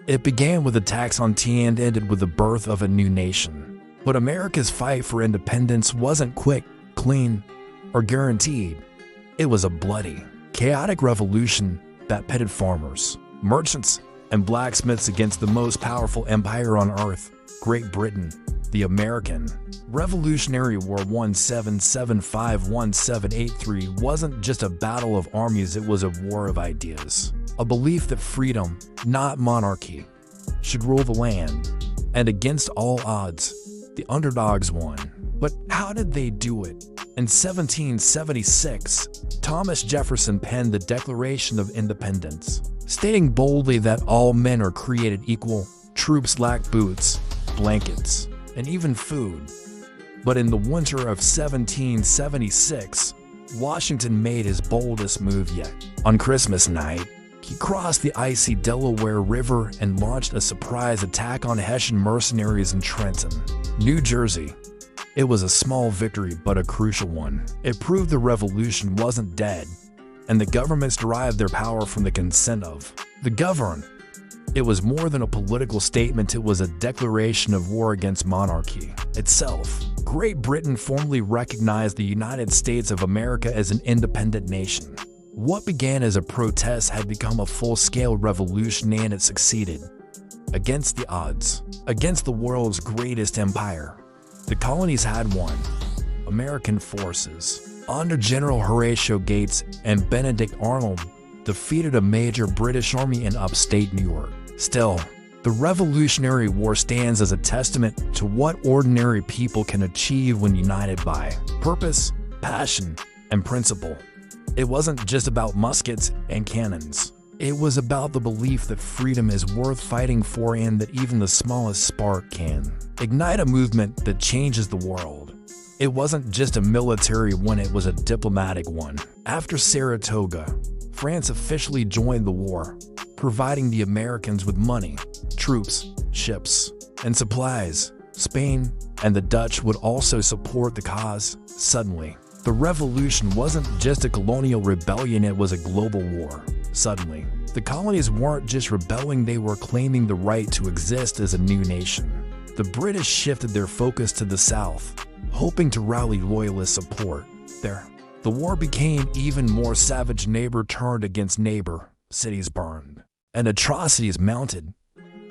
It began with attacks on tea and ended with the birth of a new nation. But America's fight for independence wasn't quick, clean, or guaranteed. It was a bloody, chaotic revolution that pitted farmers, merchants, and blacksmiths against the most powerful empire on earth, Great Britain. The American Revolutionary War 1775-1783 wasn't just a battle of armies, it was a war of ideas. A belief that freedom, not monarchy, should rule the land. And against all odds, the underdogs won. But how did they do it? In 1776, Thomas Jefferson penned the Declaration of Independence, stating boldly that all men are created equal, troops lack boots, blankets, and even food. But in the winter of 1776, Washington made his boldest move yet. On Christmas night, he crossed the icy Delaware River and launched a surprise attack on Hessian mercenaries in Trenton, New Jersey. It was a small victory, but a crucial one. It proved the revolution wasn't dead, and the governments derived their power from the consent of the governed. It was more than a political statement, it was a declaration of war against monarchy itself. Great Britain formally recognized the United States of America as an independent nation. What began as a protest had become a full-scale revolution, and it succeeded. Against the odds, against the world's greatest empire, the colonies had won. American forces, under General Horatio Gates and Benedict Arnold, defeated a major British army in upstate New York. Still, the Revolutionary War stands as a testament to what ordinary people can achieve when united by purpose, passion, and principle. It wasn't just about muskets and cannons. It was about the belief that freedom is worth fighting for and that even the smallest spark can ignite a movement that changes the world. It wasn't just a military one, it was a diplomatic one. After Saratoga, France officially joined the war, providing the Americans with money, troops, ships, and supplies. Spain and the Dutch would also support the cause. Suddenly, the revolution wasn't just a colonial rebellion, it was a global war. Suddenly, the colonies weren't just rebelling, they were claiming the right to exist as a new nation. The British shifted their focus to the south, hoping to rally loyalist support there. The war became even more savage. Neighbor turned against neighbor, cities burned, and atrocities mounted.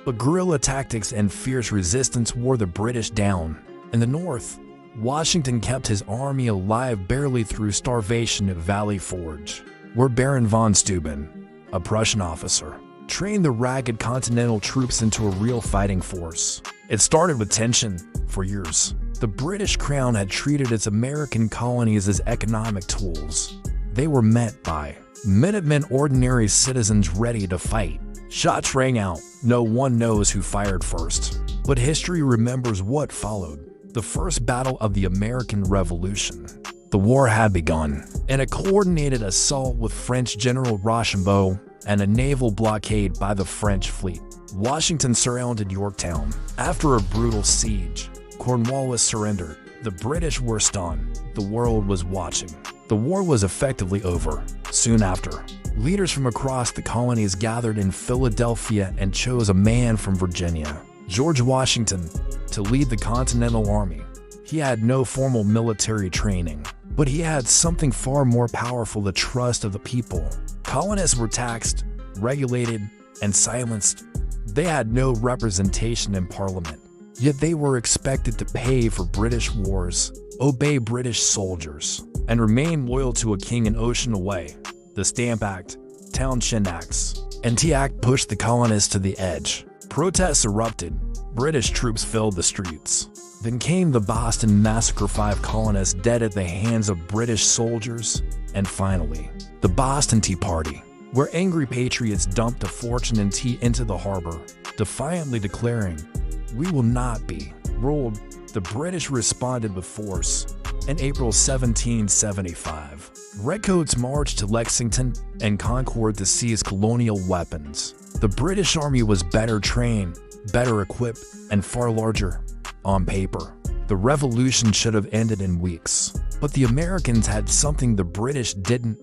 But guerrilla tactics and fierce resistance wore the British down. In the north, Washington kept his army alive barely through starvation at Valley Forge, where Baron von Steuben, a Prussian officer, trained the ragged Continental troops into a real fighting force. It started with tension. For years, the British Crown had treated its American colonies as economic tools. They were met by Minutemen, ordinary citizens ready to fight. Shots rang out. No one knows who fired first, but history remembers what followed. The first battle of the American Revolution. The war had begun. In a coordinated assault with French General Rochambeau and a naval blockade by the French fleet, Washington surrounded Yorktown. After a brutal siege, Cornwallis surrendered. The British were stunned. The world was watching. The war was effectively over. Soon after, leaders from across the colonies gathered in Philadelphia and chose a man from Virginia, George Washington, to lead the Continental Army. He had no formal military training, but he had something far more powerful: the trust of the people. Colonists were taxed, regulated, and silenced. They had no representation in Parliament, yet they were expected to pay for British wars, obey British soldiers, and remain loyal to a king an ocean away. The Stamp Act, Townshend Acts, and Tea Act pushed the colonists to the edge. Protests erupted. British troops filled the streets. Then came the Boston Massacre, 5 colonists dead at the hands of British soldiers. And finally, the Boston Tea Party, where angry patriots dumped a fortune in tea into the harbor, defiantly declaring, "We will not be ruled." The British responded with force. In April 1775, redcoats marched to Lexington and Concord to seize colonial weapons. The British Army was better trained, better equipped, and far larger. On paper, the revolution should have ended in weeks. But the Americans had something the British didn't: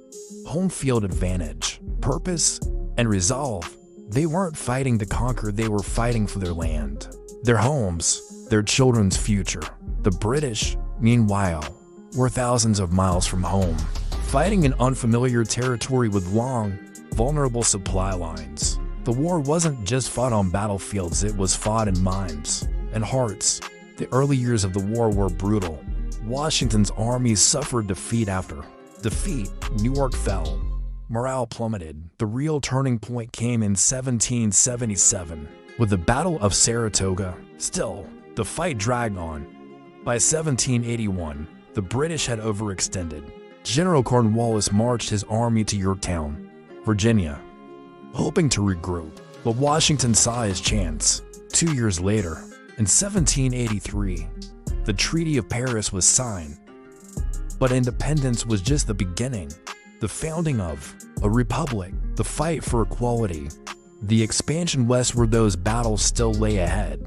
home field advantage, purpose, and resolve. They weren't fighting to conquer, they were fighting for their land, their homes, their children's future. The British, meanwhile, were thousands of miles from home, fighting in unfamiliar territory with long, vulnerable supply lines. The war wasn't just fought on battlefields, it was fought in minds and hearts. The early years of the war were brutal. Washington's army suffered defeat after defeat. New York fell. Morale plummeted. The real turning point came in 1777 with the Battle of Saratoga. Still, the fight dragged on. By 1781, the British had overextended. General Cornwallis marched his army to Yorktown, Virginia, hoping to regroup. But Washington saw his chance. 2 years later, in 1783, the Treaty of Paris was signed. But independence was just the beginning. The founding of a republic, the fight for equality, the expansion westward, those battles still lay ahead.